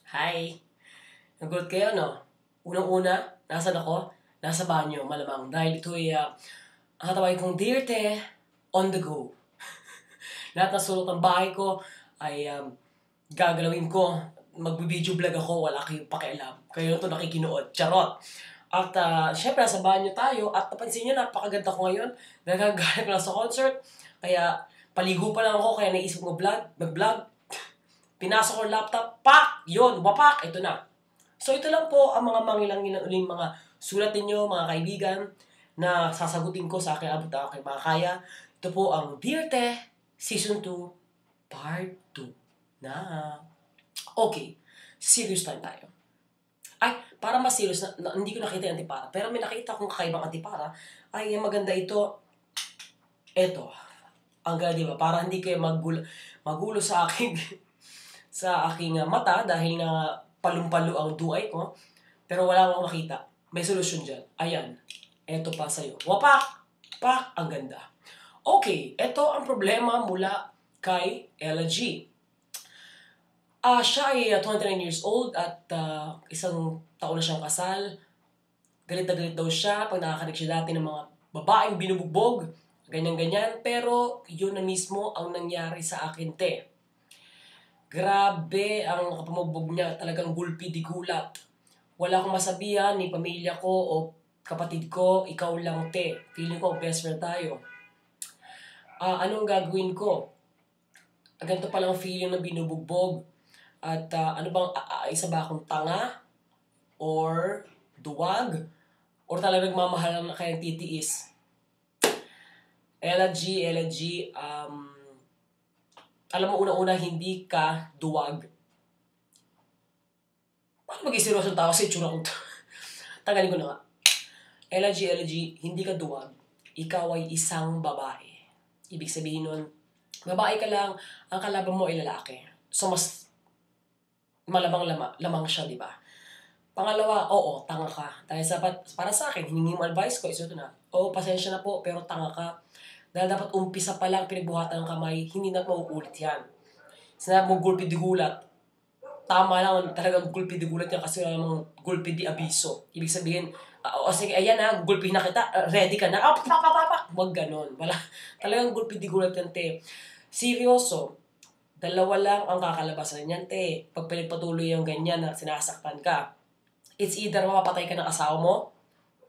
Hi! Nagulat kayo, no? Unang-una, nasan ako? Nasa banyo, malamang. Dahil ito ay, ang tawag kong Dear Te, on the go. Lahat ng sulok ng bahay ko ay gagalawin ko. Mag-video vlog ako, wala kayong pakialam. Kayo na ito nakikinood. Charot! At syempre, nasa banyo tayo. At napansin nyo, napakaganda ko ngayon. Nagagalit ko lang sa concert. Kaya, paligo pa lang ako. Kaya naisip ko mag-vlog. Pinasok ko yung laptop, pak! Yun, wapak! Ito na. So ito lang po ang mga mangilang-uling mga sulat ninyo, mga kaibigan, na sasagutin ko sa aking abot na aking makakaya. Ito po ang Dear Te, Season 2, Part 2 na. Okay, serious time tayo. Ay, para mas serious, hindi ko nakita yung antipara. Pero may nakita akong kakaibang antipara. Ay, maganda ito. Ito. Ang ganda, diba? Para hindi kayo magulo sa aking sa aking mata dahil na palumpalo ang duay ko. Pero wala akong makita. May solusyon dyan. Ayan. Eto pa sa'yo. Wapak! Pak! Ang ganda. Okay. Eto ang problema mula kay Ella G. Siya ay 29 years old at isang taon na siyang kasal. Galit na galit daw siya pag nakakanig siya dati ng mga babaeng binubugbog. Ganyan-ganyan. Pero yun na mismo ang nangyari sa akin, te. Grabe ang kapamugbog niya, talagang gulpi di gulat. Wala akong masabihan ni pamilya ko o kapatid ko, ikaw lang, te. Feeling ko best friend tayo. Anong gagawin ko? Ganito palang feeling na binubugbog. At ano bang, isa ba akong tanga? Or duwag? Or talagang mamahal na kayang titiis? Ella G, alam mo, una-una, hindi ka duwag. Paano maging seryosong tao sa itsura ko? Tagalin ko na nga. Ella G, hindi ka duwag. Ikaw ay isang babae. Ibig sabihin nun, babae ka lang, ang kalaban mo ay lalaki. So, mas malamang lamang siya, di ba? Pangalawa, oo, tanga ka. Dahil para sa akin, hiningi mo advice ko, ito na. Oo, pasensya na po, pero tanga ka. Dahil dapat umpisa pa lang pinagbuhatan ng kamay, hindi na mauulit yan. Sinabi mo gulpi di gulat. Tama lang, talagang gulpi di gulat yan kasi wala namang gulpi di abiso. Ibig sabihin, sige, ayan na, gulpi na kita, ready ka na, wag ganon. Wala, talagang gulpi di gulat yan, te. Seryoso, dalawa lang ang kakalabasan yan, te. Pag pinagpatuloy yung ganyan na sinasaktan ka, it's either mapapatay ka ng asawa mo,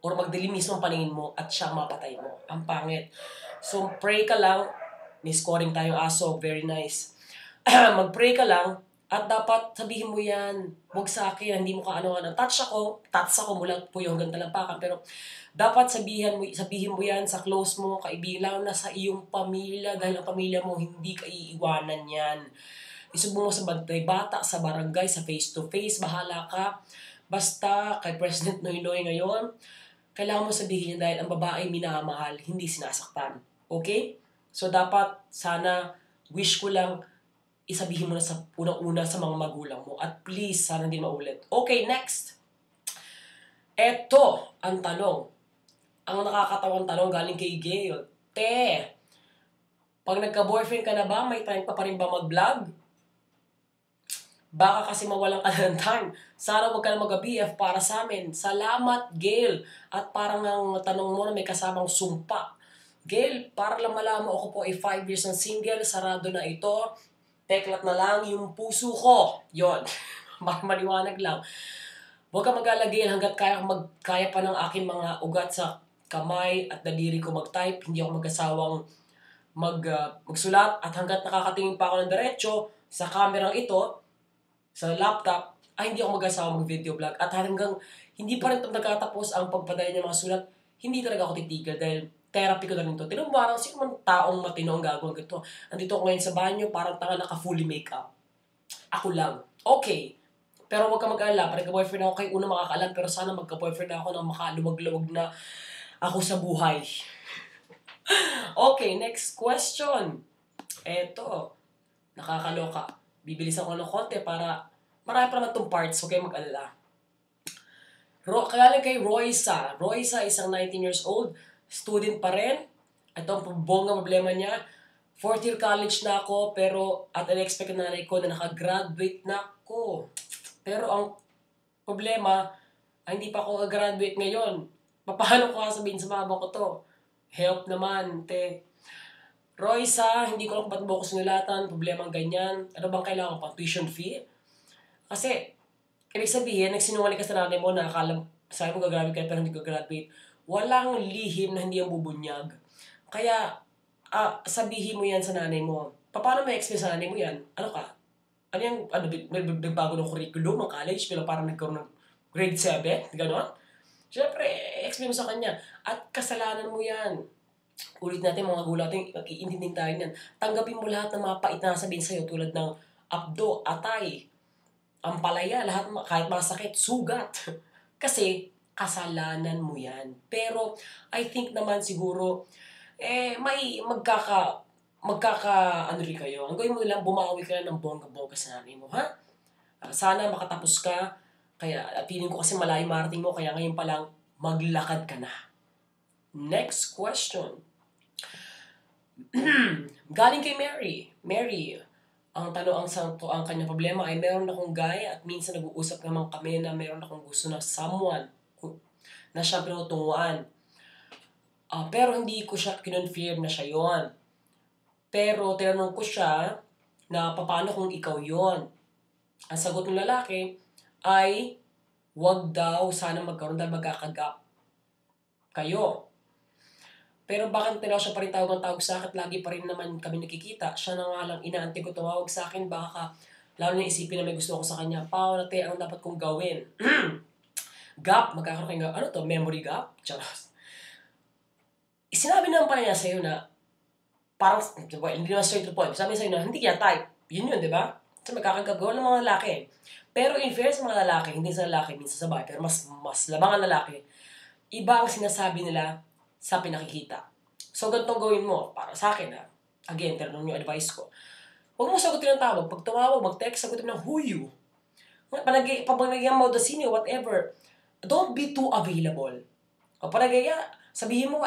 or magdilim mismo ang paningin mo at siya mapatay mo. Ang pangit. So, pray ka lang. May scoring tayong aso. Very nice. Mag-pray ka lang at dapat sabihin mo yan. Huwag sa akin. Hindi mo kaano-ano. Touch ako mula po yung hanggang talampakan. Pero dapat sabihin mo yan sa close mo, kaibigan, na sa iyong pamilya. Dahil ang pamilya mo, hindi ka iiwanan yan. Isubong mo sa bantay bata, sa barangay, sa face-to-face. Bahala ka. Basta kay President Noynoy ngayon, kailangan mo sabihin niya dahil ang babae minamahal, hindi sinasaktan. Okay? So, dapat, sana, wish ko lang, isabihin mo na sa unang-una sa mga magulang mo. At please, sana hindi maulit. Okay, next. Eto, ang tanong. Ang nakakatawang tanong galing kay Gail. Te, pag nagka-boyfriend ka na ba, may time pa rin ba mag-vlog? Baka kasi mawalan ka na ng time. Sana wag ka na mag-BF para sa amin. Salamat, Gail. At parang ang tanong mo na may kasamang sumpa. Gail, para lang malaman ako po ay 5 years ng single, sarado na ito. Teklat na lang yung puso ko. Yon. Maliwanag lang. Huwag ka mag-alala, Gail, hanggat kaya pa ng aking mga ugat sa kamay at daliri ko mag-type. Hindi ako mag-asawang magsulat. At hanggat nakakatingin pa ako ng diretsyo sa kamerang ito, sa laptop, ay hindi ako mag-asawa mag-video vlog. At hanggang hindi pa rin nagkatapos ang pagpadala niya mga sulat, hindi talaga ako titigil dahil therapy ko na rin ito. Tinong parang sino man taong matino ang gagawin ko. Andito ako ngayon sa banyo, parang tanga naka-fully makeup. Ako lang. Okay. Pero huwag ka mag-alala. Parang ka-boyfriend ako kayo una makakaalam, pero sana magka-boyfriend ako na makaluwag-luwag na ako sa buhay. Okay, next question. Eto. Nakakaloka. Bibilisan ko ng konti para marami pa naman itong parts, huwag kayo mag-alala. Kaya lang kay Roysa. Roysa, isang 19 years old, student pa rin. Ito ang bonggang problema niya. 4th year college na ako, pero at unexpected nanay ko na nakagraduate na ako. Pero ang problema, ay hindi pa ako graduate ngayon. Paano ko sabihin sa mama ko to? Help naman, te. Roysa, hindi ko lang ba't mo ko sinulatan, problema ganyan. Ano bang kailangan ko pang tuition fee? Kasi, ibig sabihin, nagsinungaling ka sa nanay mo na akala, sabi mo gagraduate ka pero hindi ko graduate. Walang lihim na hindi ang bubunyag. Kaya, sabihin mo yan sa nanay mo. Paano may explain sa nanay mo yan? Ano ka? Ano yung, nagbago ng curriculum ng college, pero parang nagkaroon ng grade 7, gano'n? Siyempre, explain mo sa kanya. At kasalanan mo yan. Ulit natin mga gulat, iintinding tayo yan. Tanggapin mo lahat ng mga pait na sabihin sa'yo tulad ng abdo, atay, ampalaya, lahat, kahit masakit, sugat. Kasi, kasalanan mo yan. Pero, I think naman siguro, may ano rin kayo. Ang gawin mo lang, bumawi ka ng bongga-bongga sa nanay mo, ha? Sana makatapos ka. Kaya, feeling ko kasi malayo marating mo, kaya ngayon pa lang, maglakad ka na. Next question. Galing kay Mary. Mary, ang tanong ang kanyang problema ay meron akong guy at minsan nag-uusap naman kami na meron akong gusto na someone na siya pinutunguan. Pero hindi ko siya kinonfirm na siya yon. Pero tinanong ko siya na paano kung ikaw yon. Ang sagot ng lalaki ay wag daw sana magkaroon dahil magkakagap kayo. Pero bakit siya pa rin tawag sa akin, lagi pa rin naman kami nakikita. Siya na nga lang inaantay ko tumawag sa akin, baka lalo na isipin na may gusto ko sa kanya. Paano ang dapat kong gawin? Gap, magkakaroon kayo, ano to, memory gap? Charos. Sinabi naman pala niya sa'yo na, parang, hindi naman straight to point. Sabi niya sa'yo na, hindi kaya type. Yun, di ba? So magkakagawa ng mga lalaki. Pero in fairness sa mga lalaki, hindi sa lalaki, minsan sa babae, pero mas lamang ang lalaki, iba ang sinasabi nila sa pinakikita. So, ganitong gawin mo, para sa akin, again, tinanong yung advice ko. Huwag mo sagutin ng tawag. Pag tumawag, mag-text, sagutin ng who you. Pag mo the senior, whatever, don't be too available. O sabihin mo,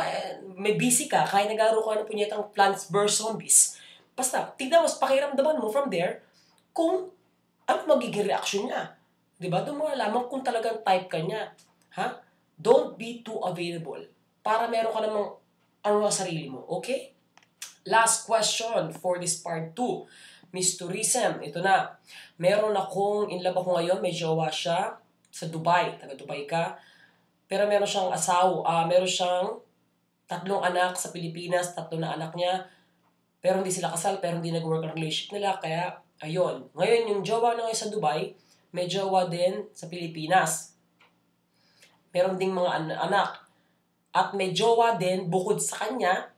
may busy ka, kaya nagaro ka ng punyetang Plants vs. Zombies. Basta, tignan mo, pakiramdaman mo from there, kung ano magiging reaction niya. Diba? Doon mo alam kung talagang type ka niya. Ha? Don't be too available. Para meron ka namang ano sa sarili mo. Okay? Last question for this part 2. Miss Tourism, ito na. Meron akong, in love ako ngayon, may jowa siya sa Dubai. Taga-Dubai ka. Pero meron siyang meron siyang 3 anak sa Pilipinas, 3 na anak niya. Pero hindi sila kasal, pero hindi nag-work ang relationship nila. Kaya, ayun. Ngayon, yung jowa na ngayon sa Dubai, may jowa din sa Pilipinas. Meron ding mga anak. At may jowa din, bukod sa kanya,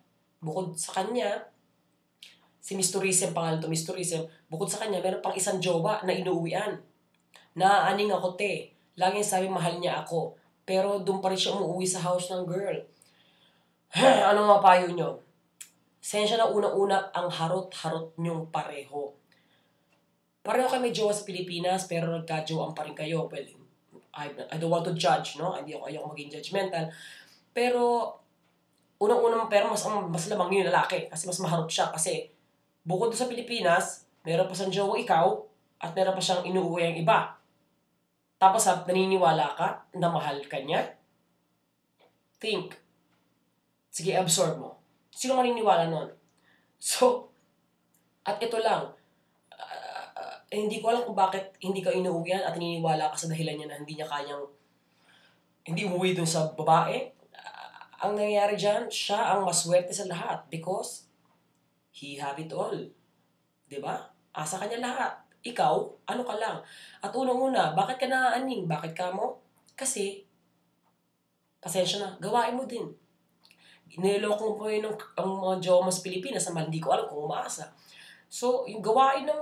si Miss Tourism, pangalan to Miss Tourism, bukod sa kanya, meron pang isang jowa na inuuwian. Naaaning ako, te. Laging sabi, mahal niya ako. Pero doon pa rin siya umuwi sa house ng girl. Ano nga payo nyo? Sensya na unang-una ang harot-harot nyong pareho. Pareho kayo may jowa sa Pilipinas, pero nagka-jowaan pa rin kayo. Well, I don't want to judge, no? Ayoko maging judgmental. Pero, unang-unang pero mas lamang yung lalaki kasi mas maharot siya kasi bukod sa Pilipinas, meron pa siyang jowa ikaw at meron pa siyang inuuwi ang iba. Tapos naniniwala ka na mahal ka niya? Think. Sige, absorb mo. Sino maniniwala nun? So, at ito lang, hindi ko alam kung bakit hindi ka inuuwian at naniniwala ka sa dahilan niya na hindi umuwi dun sa babae. Ang nangyayari dyan, siya ang maswerte sa lahat because he have it all. Diba? Asa kanya lahat. Ikaw, ano ka lang. At unang-una, bakit ka naaaning? Bakit ka mo? Kasi, pasensya na, gawain mo din. Niloloko mo po yun ang mga jowa mo sa Pilipinas na hindi ko alam kung umaasa. So, yung gawain ng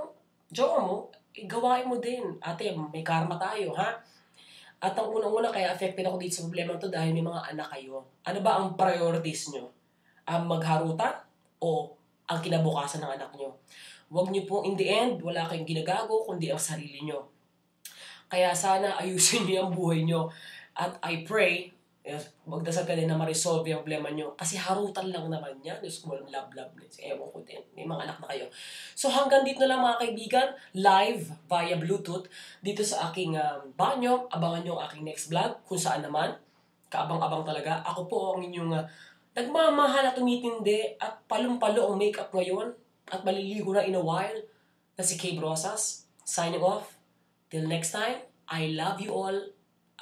jowa mo, gawain mo din. Ate, may karma tayo, ha? At ang unang-una, kaya affected ako dito sa problema ito dahil may mga anak kayo. Ano ba ang priorities nyo? Ang magharutan o ang kinabukasan ng anak nyo? Huwag nyo pong in the end, wala kayong ginagago kundi ang sarili nyo. Kaya sana ayusin nyo ang buhay nyo. At I pray Magdasal ka din na ma-resolve yung problema nyo. Kasi harutan lang naman yan. Diyos ko, love. Ewan ko din. May mga anak na kayo. So hanggang dito na lang mga kaibigan. Live via Bluetooth. Dito sa aking banyo. Abangan nyo ang aking next vlog. Kung saan naman. Kaabang-abang talaga. Ako po ang inyong nagmamahal at tumitindi. At palong-palo ang makeup ngayon. At maliligo na in a while. Na si Kay Brosas. Signing off. Till next time. I love you all.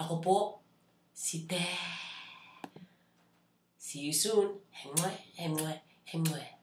Ako po. Si Te. See you soon. Hemwe.